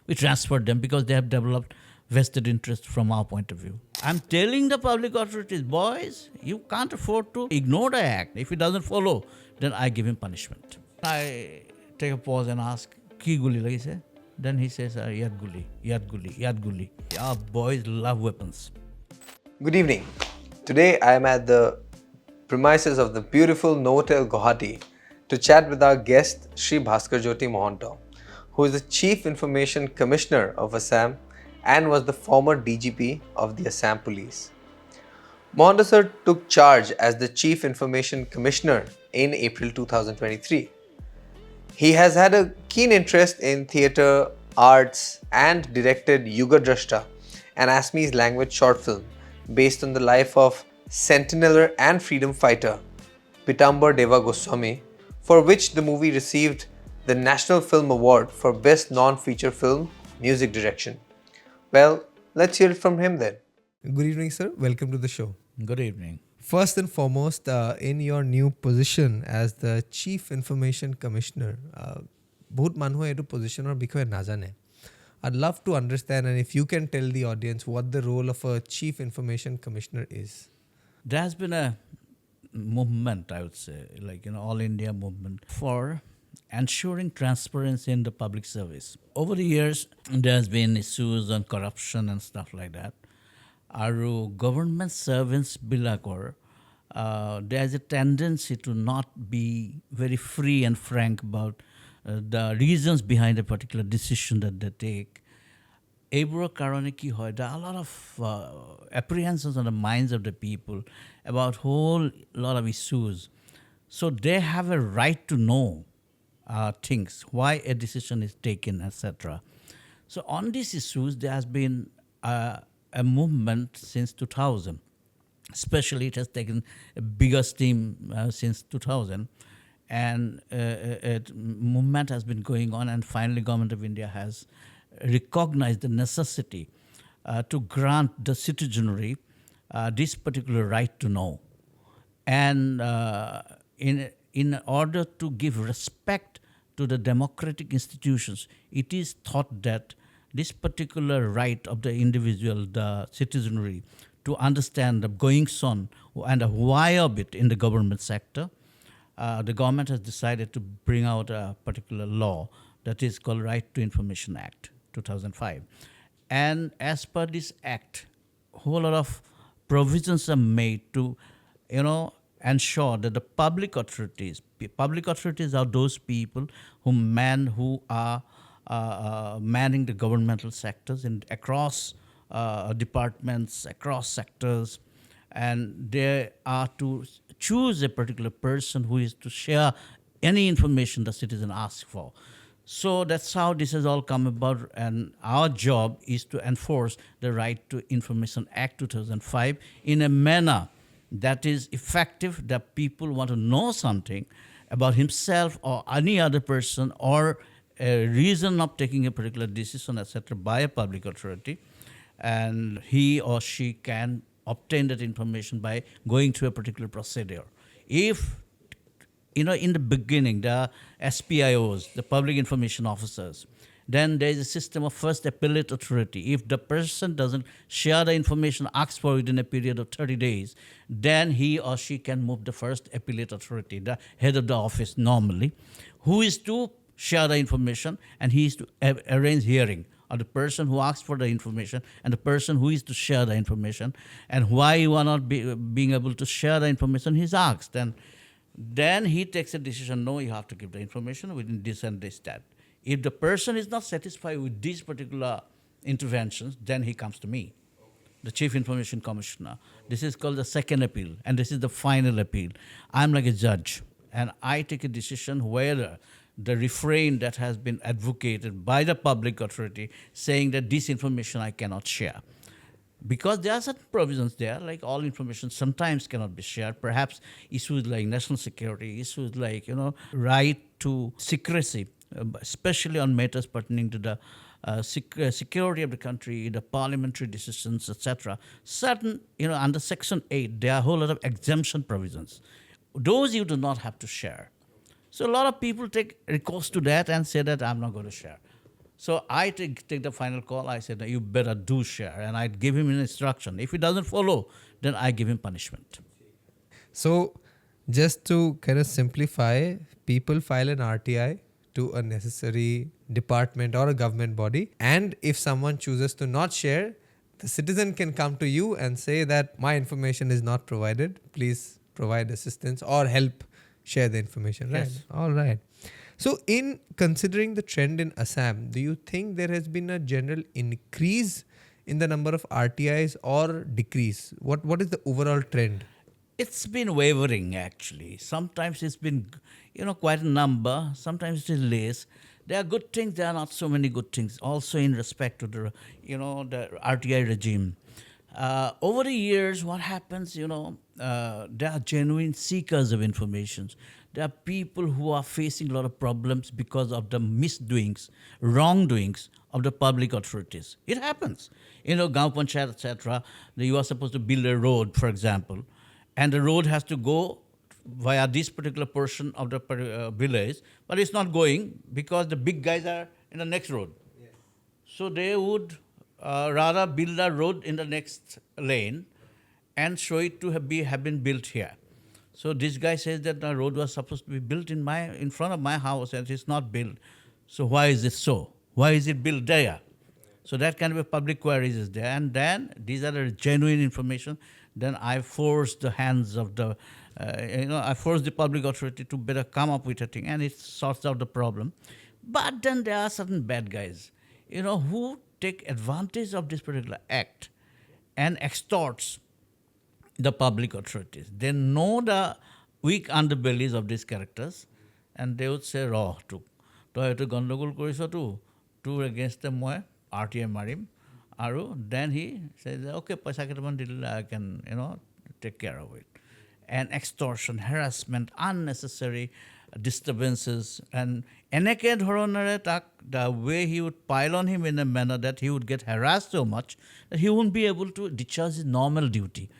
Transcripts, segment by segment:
We transfer them because they have developed vested interest from our point of view. I'm telling the public authorities, boys, you can't afford to ignore the act. If he doesn't follow, then I give him punishment. I take a pause and ask, Ki guli lagi se? Then he says, Yad guli, Yad guli, Yad guli. Our boys love weapons. Good evening. Today I am at the premises of the beautiful Novotel Guwahati to chat with our guest Shri Bhaskar Jyoti Mahanta, who is the Chief Information Commissioner of Assam and was the former DGP of the Assam Police. Mahanta sir took charge as the Chief Information Commissioner in April 2023. He has had a keen interest in theatre, arts and directed Yugadrashta, an Assamese language short film based on the life of Sentineler and freedom fighter Pitambar Deva Goswami, for which the movie received the National Film Award for Best Non-Feature Film Music Direction. Well, let's hear it from him then. Good evening, sir. Welcome to the show. Good evening. First and foremost, in your new position as the Chief Information Commissioner, बहुत मानुहे ये position और बिखरे ना जाने. I'd love to understand, and if you can tell the audience what the role of a Chief Information Commissioner is. There has been a movement, I would say, all India movement for ensuring transparency in the public service. Over the years, there has been issues on corruption and stuff like that. Our government servants bilakor, there is a tendency to not be very free and frank about the reasons behind a particular decision that they take. Ebro karone ki hoy, there are a lot of apprehensions on the minds of the people about whole lot of issues. So they have a right to know things, why a decision is taken, etc. So on these issues, there has been a movement since 2000. Especially, it has taken a bigger steam since 2000. And a movement has been going on, and finally Government of India has recognized the necessity to grant the citizenry this particular right to know. And in order to give respect to the democratic institutions, it is thought that this particular right of the individual, the citizenry, to understand the goings-on and the why of it in the government sector, the government has decided to bring out a particular law that is called Right to Information Act, 2005. And as per this act, a whole lot of provisions are made to, ensure that the public authorities are those people who are manning the governmental sectors across departments, across sectors, and they are to choose a particular person who is to share any information the citizen asks for. So that's how this has all come about, and our job is to enforce the Right to Information Act 2005 in a manner that is effective, that people want to know something about himself or any other person or a reason of taking a particular decision, etc., by a public authority, and he or she can obtain that information by going through a particular procedure. If, in the beginning, the SPIOs, the public information officers, then there is a system of first appellate authority. If the person doesn't share the information asked for within a period of 30 days, then he or she can move the first appellate authority, the head of the office normally, who is to share the information, and he is to arrange hearing of the person who asked for the information and the person who is to share the information, and why you are not being able to share the information he's asked. And then he takes a decision, no, you have to give the information within this and this, that. If the person is not satisfied with these particular interventions, then he comes to me, the Chief Information Commissioner. This is called the second appeal, and this is the final appeal. I'm like a judge, and I take a decision whether the refrain that has been advocated by the public authority saying that this information I cannot share. Because there are certain provisions there, like all information sometimes cannot be shared. Perhaps issues like national security, issues like, right to secrecy, especially on matters pertaining to the security of the country, the parliamentary decisions, etc. Certain, under Section 8, there are a whole lot of exemption provisions. Those you do not have to share. So a lot of people take recourse to that and say that I'm not going to share. So I take the final call. I said, you better do share. And I'd give him an instruction. If he doesn't follow, then I give him punishment. So, just to kind of simplify, people file an RTI to a necessary department or a government body. And if someone chooses to not share, the citizen can come to you and say that my information is not provided. Please provide assistance or help share the information. Right? Yes. All right. So, in considering the trend in Assam, do you think there has been a general increase in the number of RTIs or decrease? What is the overall trend? It's been wavering, actually. Sometimes it's been, quite a number. Sometimes it is less. There are good things. There are not so many good things. Also, in respect to the, the RTI regime. Over the years, what happens, there are genuine seekers of information. There are people who are facing a lot of problems because of the misdoings, wrongdoings of the public authorities. It happens. Gaon Panchayat, etc. You are supposed to build a road, for example, and the road has to go via this particular portion of the village, but it's not going because the big guys are in the next road. Yes. So they would rather build a road in the next lane and show it to have been built here. So this guy says that the road was supposed to be built in front of my house and it's not built. So why is it so? Why is it built there? So that kind of a public queries is there. And then these are the genuine information. Then I force the hands of the, I force the public authority to better come up with a thing and it sorts out the problem. But then there are certain bad guys, who take advantage of this particular act and extorts the public authorities. They know the weak underbellies of these characters and they would say, raw, to gandagol koriso to against them, RTI marim. Then he says, okay, paisa ketaman dile, I can, take care of it. And extortion, harassment, unnecessary disturbances, and eneke dhoronere tak, the way he would pile on him in a manner that he would get harassed so much that he wouldn't be able to discharge his normal duty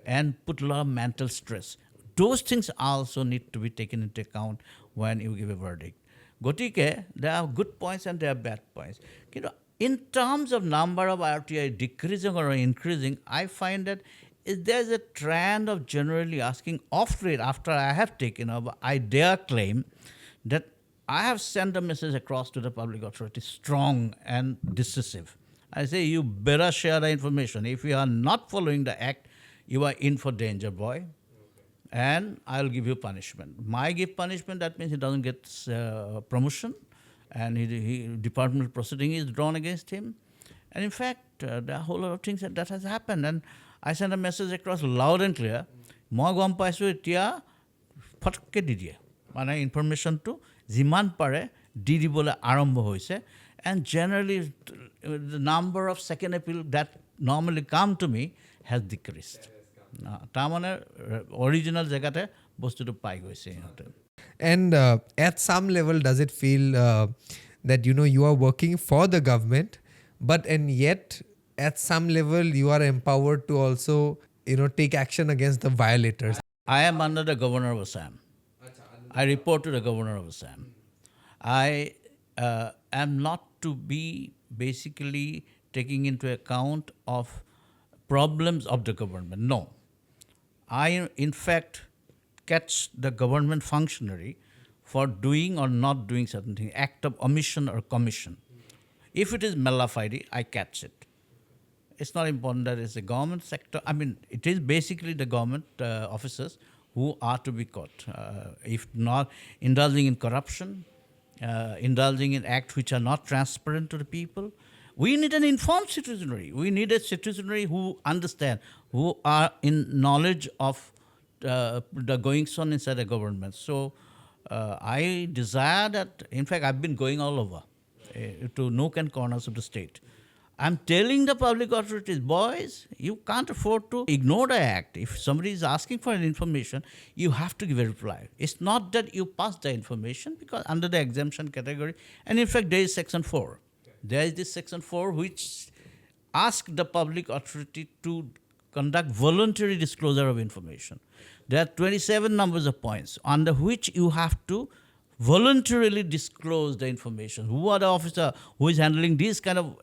and put a lot of mental stress. Those things also need to be taken into account when you give a verdict. Gotike, there are good points and there are bad points. In terms of number of RTI decreasing or increasing, I find that there's a trend of generally asking off rate after I have taken over. I dare claim that I have sent a message across to the public authority, strong and decisive. I say, you better share the information. If you are not following the act, you are in for danger, boy. And I'll give you punishment. My give punishment, that means he doesn't get promotion. And departmental proceeding is drawn against him. And in fact, there are a whole lot of things that has happened. And I sent a message across loud and clear. Moi gom paisu etia phatke di die. Mane information to jiman pare di dibole arambho hoise. And generally, the number of second appeal that normally come to me has decreased. Tamane original jagate bostu to pai goise. And at some level, does it feel that, you are working for the government, and yet at some level you are empowered to also, take action against the violators? I am under the governor of Assam. I report to the governor of Assam. I am not to be basically taking into account of problems of the government. No. I, in fact, catch the government functionary for doing or not doing certain things, act of omission or commission. If it is mala fide, I catch it. It's not important that it's the government sector. I mean, it is basically the government officers who are to be caught. If not indulging in corruption, indulging in acts which are not transparent to the people. We need an informed citizenry. We need a citizenry who understand, who are in knowledge of the goings on inside the government. So I desire that, in fact, I've been going all over to nook and corners of the state. I'm telling the public authorities, boys, you can't afford to ignore the act. If somebody is asking for an information, you have to give a reply. It's not that you pass the information because under the exemption category, and in fact, there is Section 4. There is this Section 4 which asks the public authority to conduct voluntary disclosure of information. There are 27 numbers of points under which you have to voluntarily disclose the information. Who are the officer who is handling these kind of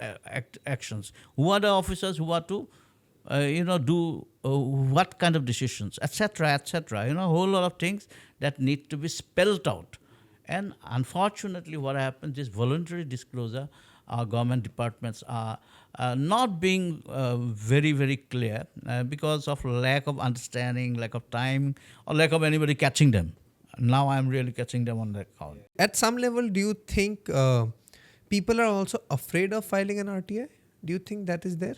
actions? Who are the officers who are to, do what kind of decisions, etc., etc. A whole lot of things that need to be spelled out. And unfortunately, what happens is voluntary disclosure. Our government departments are not being very, very clear because of lack of understanding, lack of time, or lack of anybody catching them. Now I'm really catching them on that count. At some level, do you think people are also afraid of filing an RTI? Do you think that is there?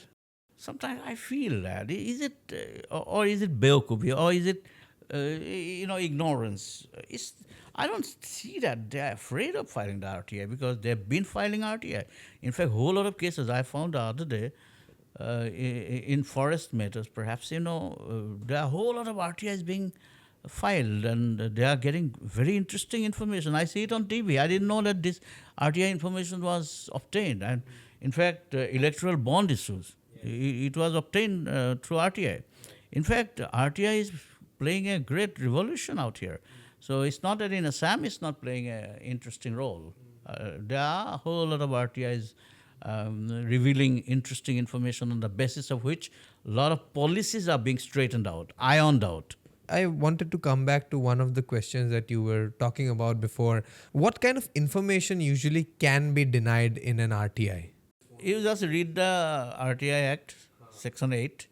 Sometimes I feel that. Is it, or is it beokufi, or is it, ignorance? I don't see that they're afraid of filing the RTI because they've been filing RTI. In fact, a whole lot of cases I found the other day in forest matters, perhaps, there are a whole lot of RTIs being filed and they are getting very interesting information. I see it on TV. I didn't know that this RTI information was obtained. And in fact, electoral bond issues, it was obtained through RTI. In fact, RTI is playing a great revolution out here. So it's not that in Assam it's not playing an interesting role. There are a whole lot of RTIs revealing interesting information on the basis of which a lot of policies are being straightened out, ironed out. I wanted to come back to one of the questions that you were talking about before. What kind of information usually can be denied in an RTI? You just read the RTI Act, Section 8.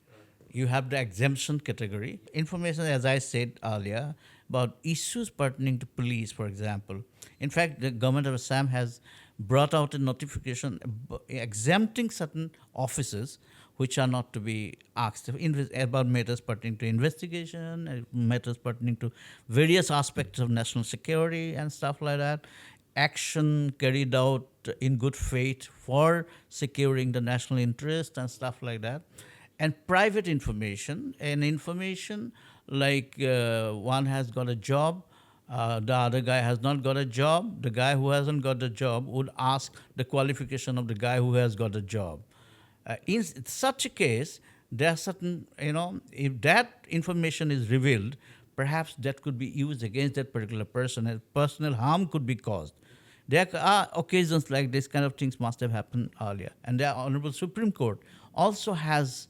You have the exemption category. Information, as I said earlier, about issues pertaining to police, for example. In fact, the government of Assam has brought out a notification exempting certain officers which are not to be asked about matters pertaining to investigation, matters pertaining to various aspects of national security and stuff like that, action carried out in good faith for securing the national interest and stuff like that, and private information, and information like one has got a job, the other guy has not got a job. The guy who hasn't got a job would ask the qualification of the guy who has got a job. In such a case, there are certain, if that information is revealed, perhaps that could be used against that particular person, and personal harm could be caused. There are occasions like this kind of things must have happened earlier. And the Honorable Supreme Court also has,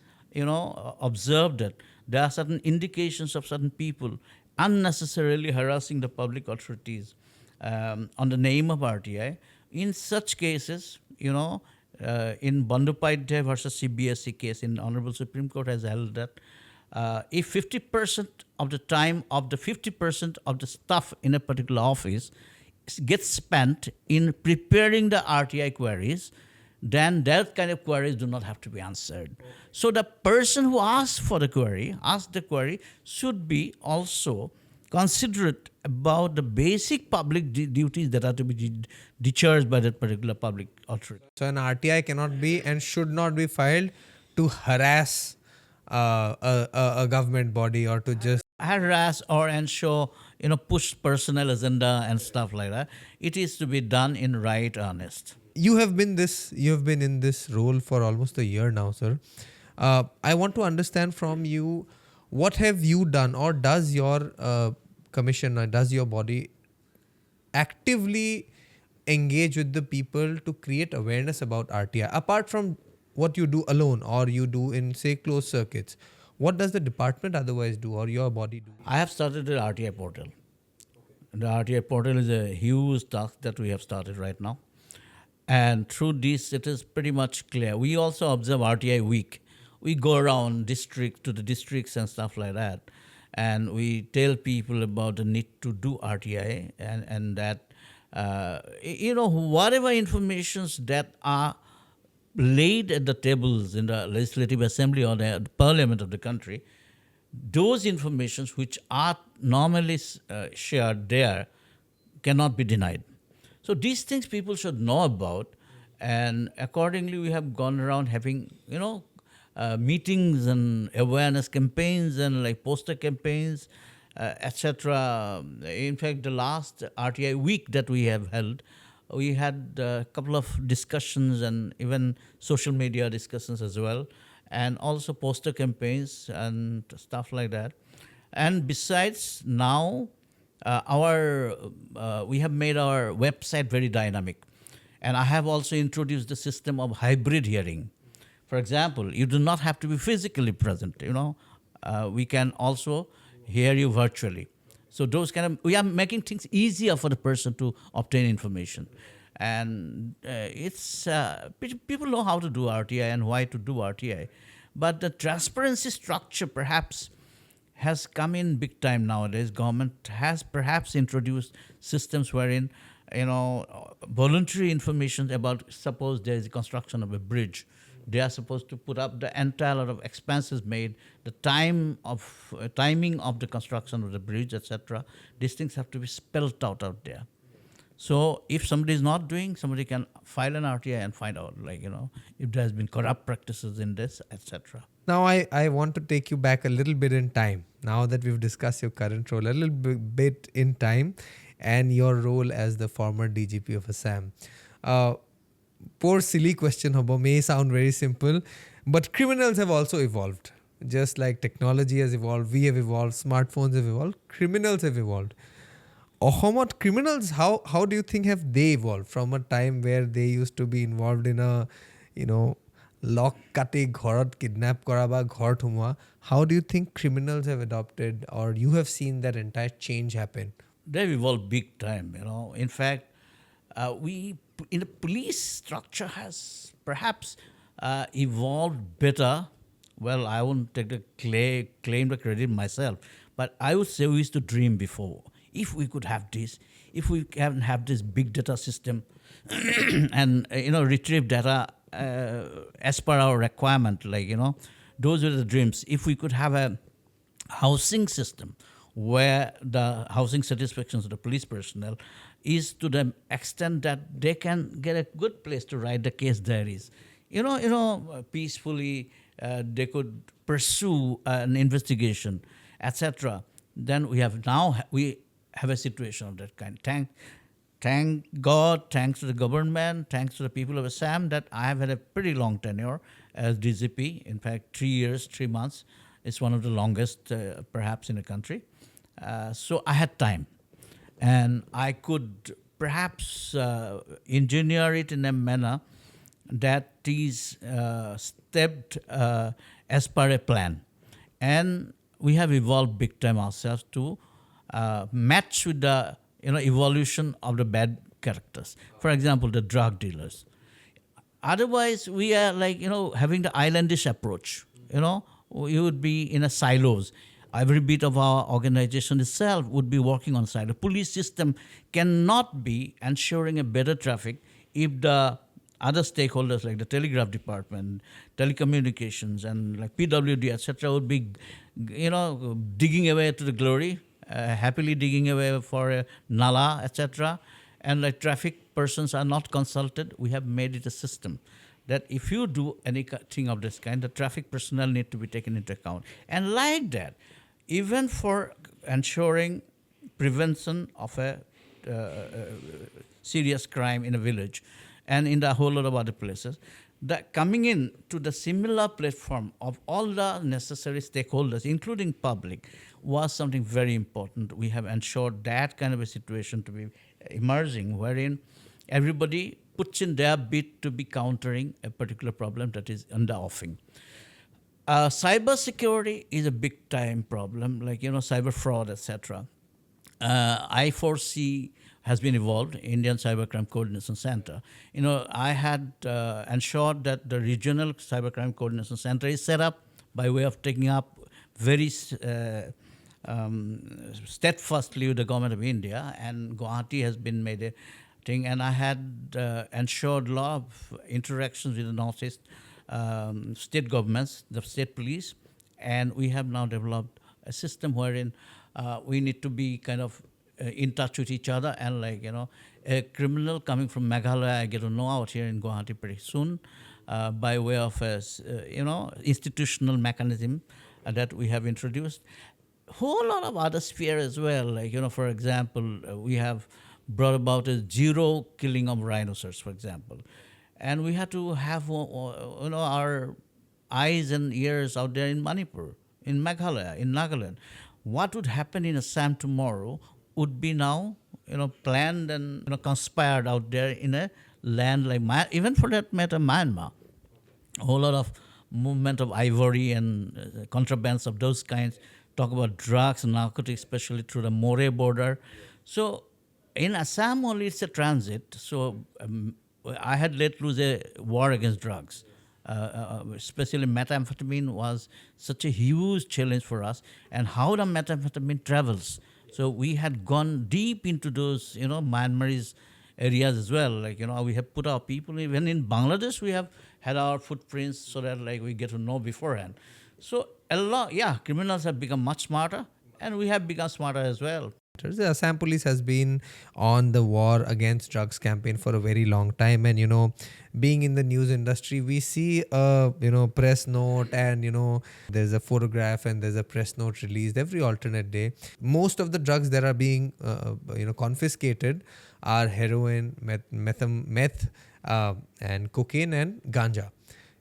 observed that there are certain indications of certain people unnecessarily harassing the public authorities on the name of RTI. In such cases, in Bandupadhyay versus CBSE case, in Honorable Supreme Court has held that if 50% of the time of the 50% of the staff in a particular office gets spent in preparing the RTI queries, then that kind of queries do not have to be answered. So the person who asks the query, should be also considerate about the basic public duties that are to be discharged by that particular public authority. So an RTI cannot be and should not be filed to harass a government body or to just harass or ensure, push personal agenda and stuff like that. It is to be done in right earnest. You have been in this role for almost a year now, sir. I want to understand from you, what have you done, or does your commission, or does your body actively engage with the people to create awareness about RTI? Apart from what you do alone or you do in, say, closed circuits, what does the department otherwise do, or your body do? I have started the RTI portal. The RTI portal is a huge task that we have started right now. And through this, it is pretty much clear. We also observe RTI week. We go around to the districts and stuff like that. And we tell people about the need to do RTI and that, whatever informations that are laid at the tables in the Legislative Assembly or the Parliament of the country, those informations which are normally shared there cannot be denied. So these things people should know about, and accordingly we have gone around having, meetings and awareness campaigns and like poster campaigns, etc. In fact, the last RTI week that we have held, we had a couple of discussions and even social media discussions as well, and also poster campaigns and stuff like that. And besides, now We have made our website very dynamic, and I have also introduced the system of hybrid hearing. For example, you do not have to be physically present. We can also hear you virtually. So those we are making things easier for the person to obtain information, and people know how to do RTI and why to do RTI, but the transparency structure perhaps has come in big time nowadays. Government has perhaps introduced systems wherein voluntary information about, suppose there is a construction of a bridge, they are supposed to put up the entire lot of expenses made, the timing of the construction of the bridge, etc. These things have to be spelled out there. So if somebody is not doing, somebody can file an RTI and find out, if there has been corrupt practices in this, etc. Now, I want to take you back a little bit in time. Now that we've discussed your current role, a little bit in time and your role as the former DGP of Assam. Poor silly question, hobo, may sound very simple, but criminals have also evolved. Just like technology has evolved, we have evolved, smartphones have evolved, criminals have evolved. Ohomot criminals, how do you think have they evolved from a time where they used to be involved in a, lock kati ghorat kidnap kora ba ghor thumwa? How do you think criminals have adopted, or you have seen that entire change happen? They've evolved big time, In fact, we in the police structure has perhaps evolved better. Well, I won't take the claim the credit myself, but I would say we used to dream before. If we could have this, if we can have this big data system and retrieve data as per our requirement, those were the dreams. If we could have a housing system where the housing satisfactions of the police personnel is to the extent that they can get a good place to write the case diaries. Peacefully they could pursue an investigation, etc. Then we have a situation of that kind. Thank God, thanks to the government, thanks to the people of Assam, that I have had a pretty long tenure as DGP. In fact, 3 years, 3 months. It's one of the longest, perhaps, in the country. So I had time. And I could perhaps engineer it in a manner that is stepped as per a plan. And we have evolved big time ourselves to match with the evolution of the bad characters. For example, the drug dealers. Otherwise, we are having the islandish approach. You would be in a silos. Every bit of our organization itself would be working on silo. Police system cannot be ensuring a better traffic if the other stakeholders like the telegraph department, telecommunications, and like PWD, etc., would be, digging away to the glory, happily digging away for a nala, etc. And like traffic persons are not consulted. We have made it a system that if you do anything of this kind, the traffic personnel need to be taken into account. And like that, even for ensuring prevention of a serious crime in a village and in the whole lot of other places, that coming in to the similar platform of all the necessary stakeholders, including public, was something very important. We have ensured that kind of a situation to be emerging, wherein everybody puts in their bit to be countering a particular problem that is in the offing. Cyber security is a big time problem, cyber fraud, etc. I4C has been evolved, Indian Cybercrime Coordination Center. I had ensured that the regional Cybercrime Coordination Center is set up by way of taking up very steadfastly with the government of India, and Guwahati has been made a thing. And I had ensured a lot of interactions with the Northeast state governments, the state police, and we have now developed a system wherein we need to be kind of in touch with each other, and a criminal coming from Meghalaya, I get to know out here in Guwahati pretty soon by way of a institutional mechanism that we have introduced. Whole lot of other sphere as well, for example, we have brought about a zero killing of rhinoceros, for example. And we had to have our eyes and ears out there in Manipur, in Meghalaya, in Nagaland. What would happen in Assam tomorrow would be now, planned and conspired out there in a land like even for that matter Myanmar. A whole lot of movement of ivory and contrabands of those kinds. Talk about drugs and narcotics, especially through the Moreh border. So in Assam only it's a transit. So I had let loose a war against drugs. Especially methamphetamine was such a huge challenge for us, and how the methamphetamine travels. So we had gone deep into those, Myanmarese areas as well. Like, we have put our people, even in Bangladesh, we have had our footprints so that like we get to know beforehand. So criminals have become much smarter, and we have become smarter as well. The Assam Police has been on the war against drugs campaign for a very long time, and being in the news industry, we see a press note, and there's a photograph and there's a press note released every alternate day. Most of the drugs that are being confiscated are heroin, meth, and cocaine and ganja.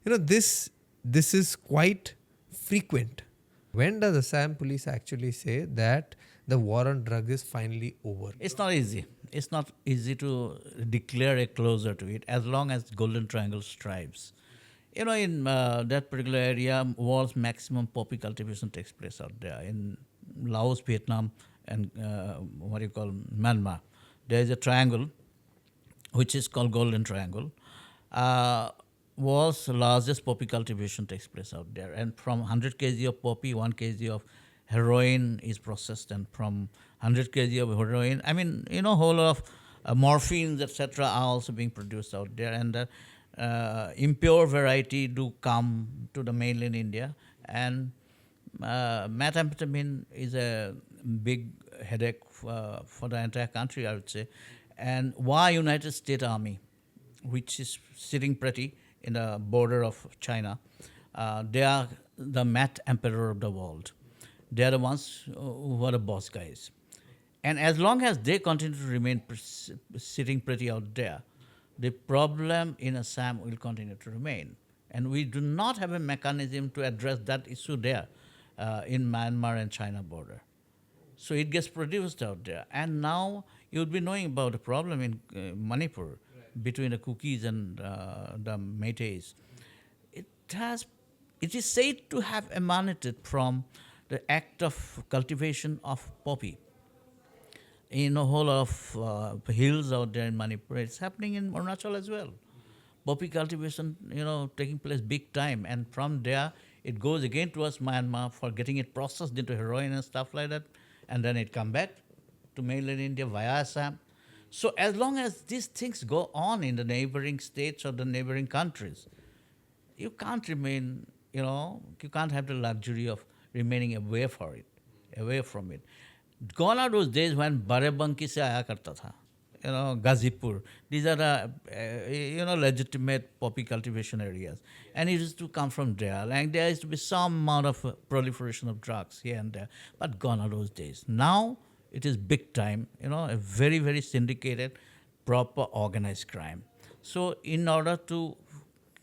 This is quite frequent. When does Assam Police actually say that the war on drugs is finally over? It's not easy. It's not easy to declare a closure to it as long as Golden Triangle strives. In that particular area, world's maximum poppy cultivation takes place out there. In Laos, Vietnam, and Myanmar, there is a triangle which is called Golden Triangle. World's largest poppy cultivation takes place out there. And from 100 kg of poppy, 1 kg of heroin is processed, and from 100 kg of heroin, whole lot of morphines, etc. are also being produced out there, and impure variety do come to the mainland India, and methamphetamine is a big headache for the entire country, I would say. And why United States Army, which is sitting pretty in the border of China, they are the meth emperor of the world. They are the ones who are the boss guys. And as long as they continue to remain sitting pretty out there, the problem in Assam will continue to remain. And we do not have a mechanism to address that issue there in Myanmar and China border. So it gets produced out there. And now you would be knowing about the problem in Manipur between the Kukis and the Métis. It is said to have emanated from the act of cultivation of poppy. In a whole lot of hills out there in Manipur, it's happening in Arunachal as well. Poppy cultivation, taking place big time, and from there it goes again towards Myanmar for getting it processed into heroin and stuff like that, and then it come back to mainland India via Assam. So as long as these things go on in the neighboring states or the neighboring countries, you can't remain, you can't have the luxury of remaining away from it. Gone are those days when Barebanki se aaya karta tha, Gazipur. These are the, legitimate poppy cultivation areas. And it used to come from there. Like there used to be some amount of proliferation of drugs here and there. But gone are those days. Now it is big time, a very, very syndicated, proper organized crime. So in order to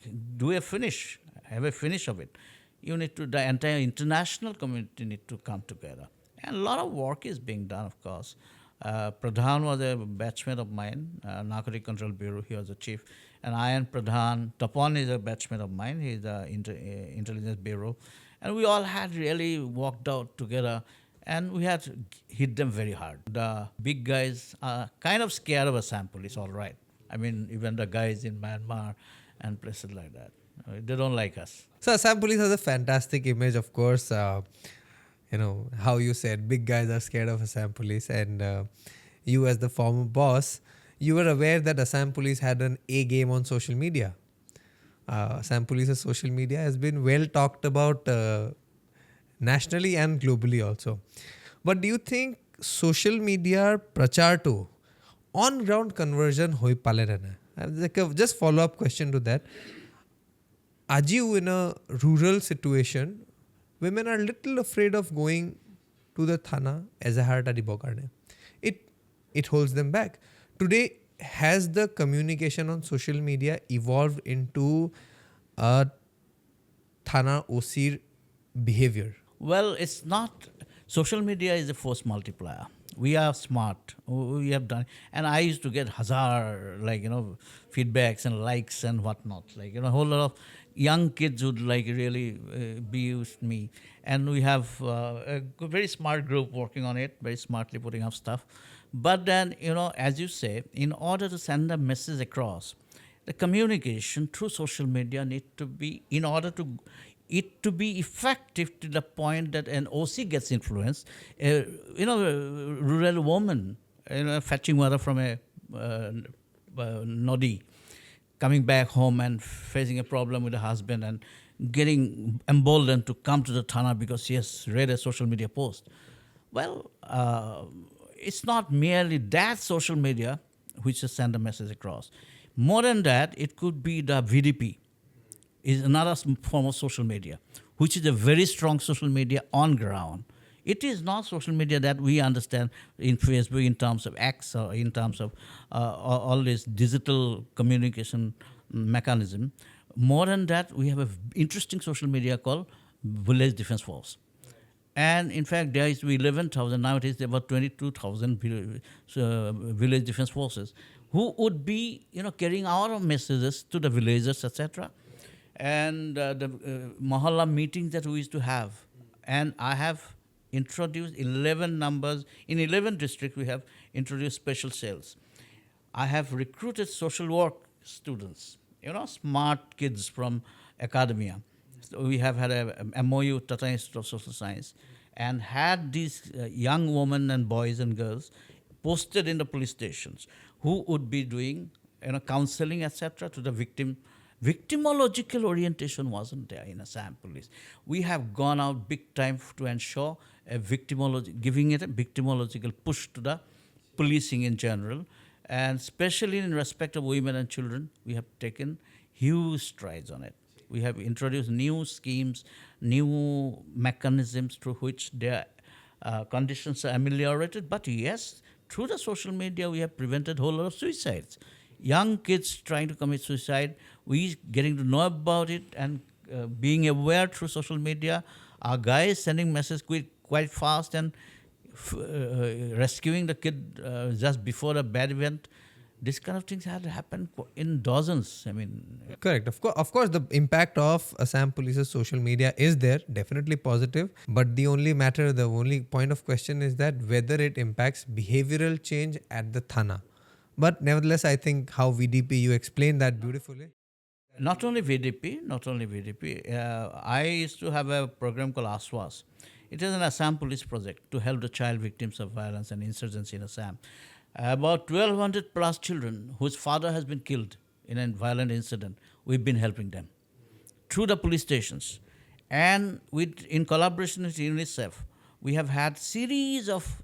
have a finish of it, the entire international community need to come together. And a lot of work is being done, of course. Pradhan was a batchmate of mine, Narcotic Control Bureau, he was the chief. And I and Pradhan, Tapan is a batchmate of mine, he's the Intelligence Bureau. And we all had really walked out together, and we had hit them very hard. The big guys are kind of scared of Assam Police, all right. Even the guys in Myanmar and places like that. They don't like us. So Assam Police has a fantastic image, of course. How you said big guys are scared of Assam Police, and you as the former boss, you were aware that Assam Police had an A game on social media. Assam Police's social media has been well talked about nationally and globally also. But do you think social media prachar to on ground conversion hoi pale rehna? Just follow up question to that. Ajiu in a rural situation, women are little afraid of going to the thana as a harta dibokarne. It holds them back. Today, has the communication on social media evolved into a thana OC's behavior? Well, it's not. Social media is a force multiplier. We are smart. We have done, and I used to get hazard, like, feedbacks and likes and whatnot. Like, a whole lot of young kids would like really be with me, and we have a very smart group working on it, very smartly putting up stuff. But then, as you say, in order to send a message across, the communication through social media need to be, in order to it to be effective to the point that an OC gets influenced. A rural woman, fetching water from a nodi, coming back home and facing a problem with the husband and getting emboldened to come to the Thana because she has read a social media post. Well, it's not merely that social media which has sent a message across. More than that, it could be the VDP, is another form of social media, which is a very strong social media on ground. It is not social media that we understand in Facebook in terms of X or in terms of all this digital communication mechanism. More than that, we have an interesting social media called Village Defense Force. And in fact, there is 11,000, nowadays there are about 22,000 village defense forces who would be, carrying our messages to the villagers, etc. And the Mahalla meetings that we used to have. And I have introduced 11 numbers. In 11 districts, we have introduced special cells. I have recruited social work students, smart kids from academia. So we have had a MOU, Tata Institute of Social Science, and had these young women and boys and girls posted in the police stations who would be doing counseling, etc., to the victim. Victimological orientation wasn't there in Assam Police. We have gone out big time to ensure giving it a victimological push to the policing in general, and especially in respect of women and children, we have taken huge strides on it. We have introduced new schemes, new mechanisms through which their conditions are ameliorated. But yes, through the social media, we have prevented a whole lot of suicides. Young kids trying to commit suicide, we getting to know about it and being aware through social media. Our guys sending messages quite fast and rescuing the kid just before a bad event. This kind of things had happened in dozens. I mean, correct. Of course, the impact of Assam Police's social media is there, definitely positive. But the only point of question is that whether it impacts behavioral change at the Thana. But nevertheless, I think how VDP, you explained that beautifully. Not only VDP. I used to have a program called ASWAS. It is an Assam Police project to help the child victims of violence and insurgency in Assam. About 1,200 plus children whose father has been killed in a violent incident, we've been helping them through the police stations. And in collaboration with UNICEF, we have had series of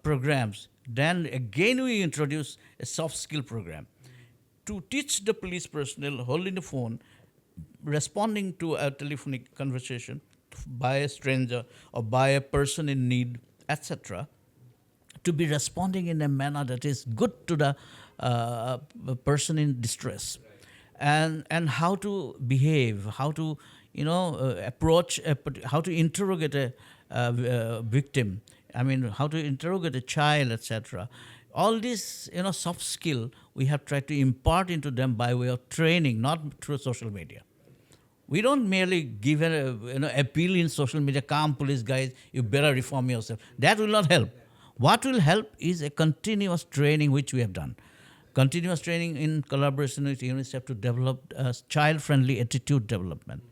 programs. Then again we introduced a soft skill program to teach the police personnel holding the phone, responding to a telephonic conversation by a stranger or by a person in need, etc., to be responding in a manner that is good to the person in distress, and how to behave, how to approach, how to interrogate a victim. I mean, how to interrogate a child, etc. All this soft skill we have tried to impart into them by way of training, not through social media. We don't merely give an appeal in social media, "Come, police guys, you better reform yourself." That will not help. What will help is a continuous training, which we have done. Continuous training in collaboration with UNICEF to develop child-friendly attitude development.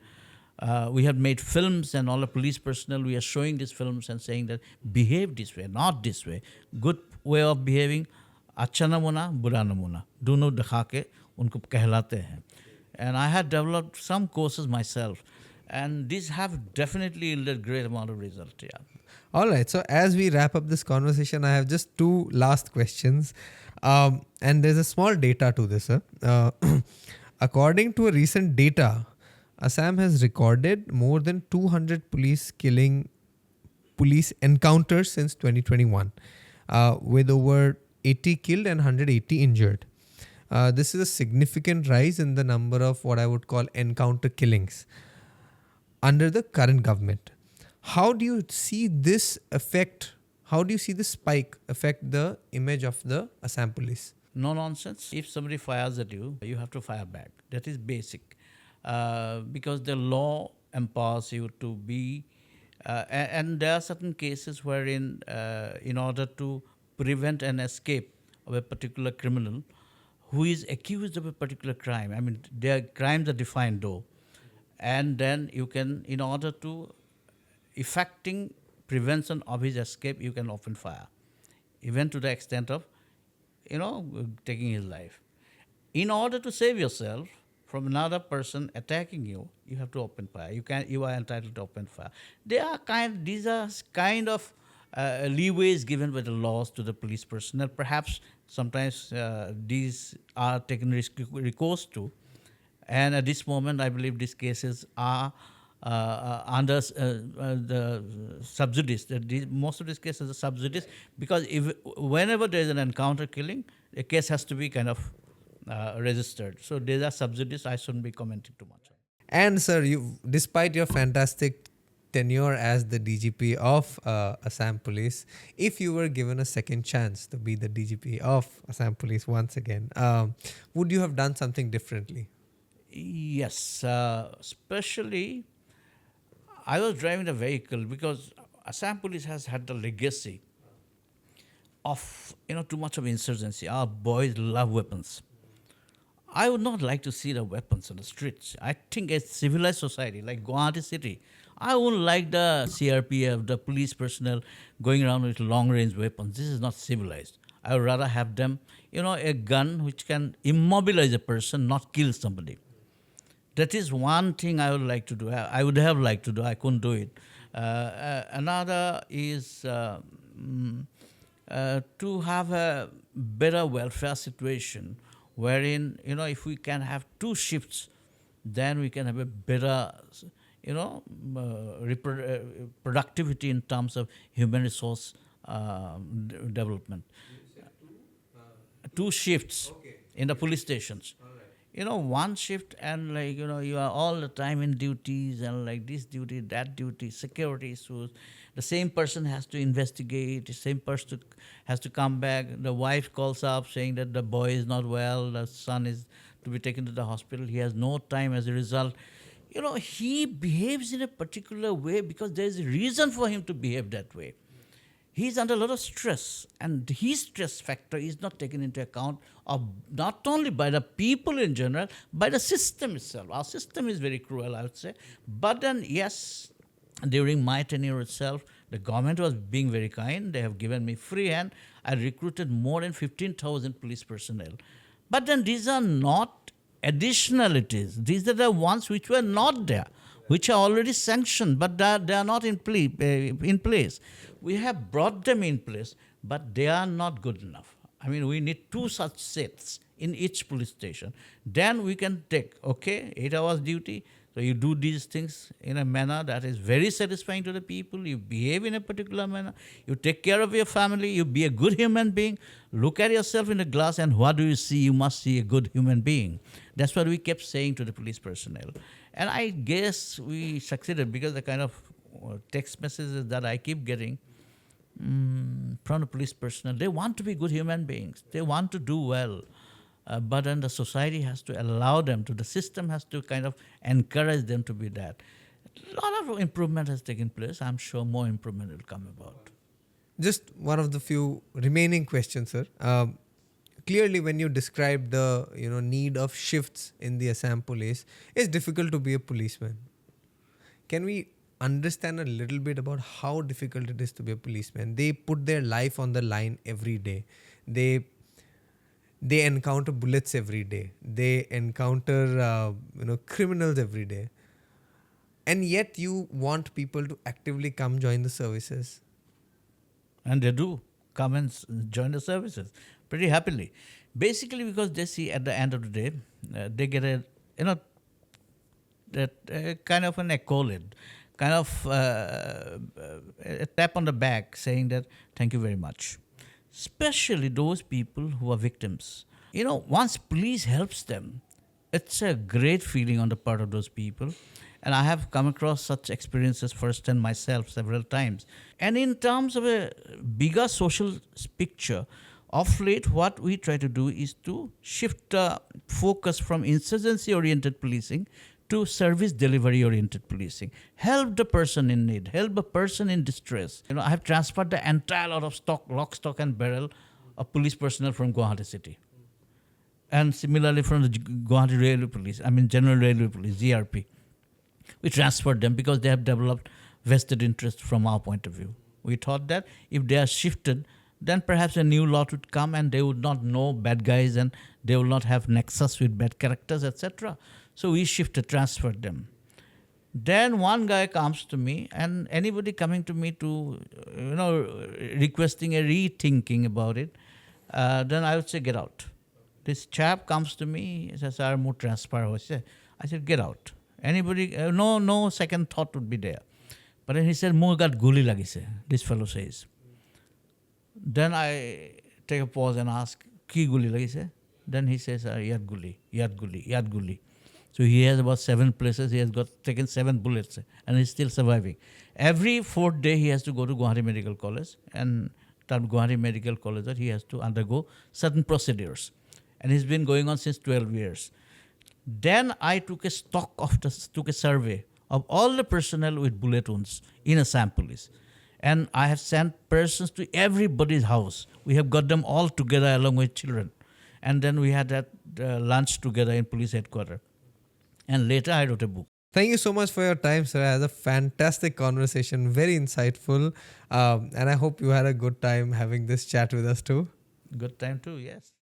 We have made films, and all the police personnel, we are showing these films and saying that behave this way, not this way. Good way of behaving, अच्छा नमूना, बुरा नमूना, दोनों दिखा के उनको कहलाते हैं. And I had developed some courses myself, and these have definitely yielded great amount of result. Yeah. All right. So as we wrap up this conversation, I have just two last questions. And there's a small data to this. According to a recent data, Assam has recorded more than 200 police encounters since 2021, with over 80 killed and 180 injured. This is a significant rise in the number of what I would call encounter killings under the current government. How do you see this affect how do you see the spike affect the image of the Assam police? No nonsense. If somebody fires at you, you have to fire back. That is basic. Because the law empowers you to be, and there are certain cases wherein, in order to prevent an escape of a particular criminal who is accused of a particular crime, I mean, their crimes are defined though, and then you can, in order to effecting prevention of his escape, you can open fire, even to the extent of, taking his life. In order to save yourself from another person attacking you, you have to open fire. You are entitled to open fire. These are kind of leeways given by the laws to the police personnel. Perhaps sometimes these are taken recourse to, and at this moment, I believe these cases are under the subsidies. Most of these cases are subsidies, because whenever there is an encounter killing, a case has to be kind of registered. So these are subsidies. I shouldn't be commenting too much. And sir, despite your fantastic tenure as the DGP of Assam Police, if you were given a second chance to be the DGP of Assam Police once again, would you have done something differently? Yes, especially I was driving a vehicle because Assam Police has had the legacy of too much of insurgency. Our boys love weapons. I would not like to see the weapons on the streets. I think a civilized society like Guwahati city, I wouldn't like the CRPF, the police personnel going around with long-range weapons. This is not civilized. I would rather have them, a gun which can immobilize a person, not kill somebody. That is one thing I would like to do. I would have liked to do. I couldn't do it. Another is to have a better welfare situation, wherein if we can have 2 shifts, then we can have a better productivity in terms of human resource development. 2 shifts in the police stations. One shift and you are all the time in duties and like this duty, that duty, security issues. The same person has to investigate, the same person has to come back. The wife calls up saying that the boy is not well, the son is to be taken to the hospital. He has no time as a result. He behaves in a particular way because there is a reason for him to behave that way. He's under a lot of stress, and his stress factor is not taken into account of not only by the people in general, by the system itself. Our system is very cruel, I would say. But then, yes, during my tenure itself, the government was being very kind. They have given me free hand. I recruited more than 15,000 police personnel. But then these are not additionalities. These are the ones which were not there, which are already sanctioned, but they are not in place. We have brought them in place, but they are not good enough. I mean, we need 2 such sets in each police station. Then we can take, 8 hours duty. So you do these things in a manner that is very satisfying to the people. You behave in a particular manner. You take care of your family. You be a good human being. Look at yourself in the glass, and what do you see? You must see a good human being. That's what we kept saying to the police personnel. And I guess we succeeded, because the kind of text messages that I keep getting from the police personnel, they want to be good human beings. They want to do well. But then the society has to allow them to, the system has to kind of encourage them to be that. A lot of improvement has taken place. I'm sure more improvement will come about. Just one of the few remaining questions, sir. Clearly, when you describe the need of shifts in the Assam Police, it's difficult to be a policeman. Can we understand a little bit about how difficult it is to be a policeman? They put their life on the line every day. They encounter bullets every day. They encounter criminals every day. And yet you want people to actively come join the services. And they do come and join the services pretty happily. Basically because they see at the end of the day, they get a kind of an accolade, kind of a tap on the back saying that thank you very much. Especially those people who are victims. Once police helps them, it's a great feeling on the part of those people. And I have come across such experiences firsthand myself several times. And in terms of a bigger social picture, of late, what we try to do is to shift the focus from insurgency oriented policing to service delivery oriented policing. Help the person in need, help a person in distress. I have transferred the entire lot of stock, lock, stock, and barrel of police personnel from Guwahati city. And similarly from the Guwahati Railway Police, General Railway Police, GRP. We transferred them because they have developed vested interest from our point of view. We thought that if they are shifted, then perhaps a new lot would come and they would not know bad guys and they will not have nexus with bad characters, etc. So we shifted, transferred them. Then one guy comes to me, and anybody coming to me to, requesting a rethinking about it, then I would say, get out. This chap comes to me, he says, "Sir, more transfer." I said, get out. Anybody, no second thought would be there. But then he said, "More got guli lagise," this fellow says. Then I take a pause and ask, "Ki guli lagise?" Then he says, "Yad guli, yad guli, yad guli." So he has about 7 places, he has taken 7 bullets and he's still surviving. Every 4th day he has to go to Guwahati Medical College, and that Guwahati Medical College that he has to undergo certain procedures. And it's been going on since 12 years. Then I took a survey of all the personnel with bullet wounds in Assam Police. And I have sent persons to everybody's house. We have got them all together along with children. And then we had that lunch together in police headquarters. And later I wrote a book. Thank you so much for your time, sir. I had a fantastic conversation, very insightful. And I hope you had a good time having this chat with us too. Good time too, yes.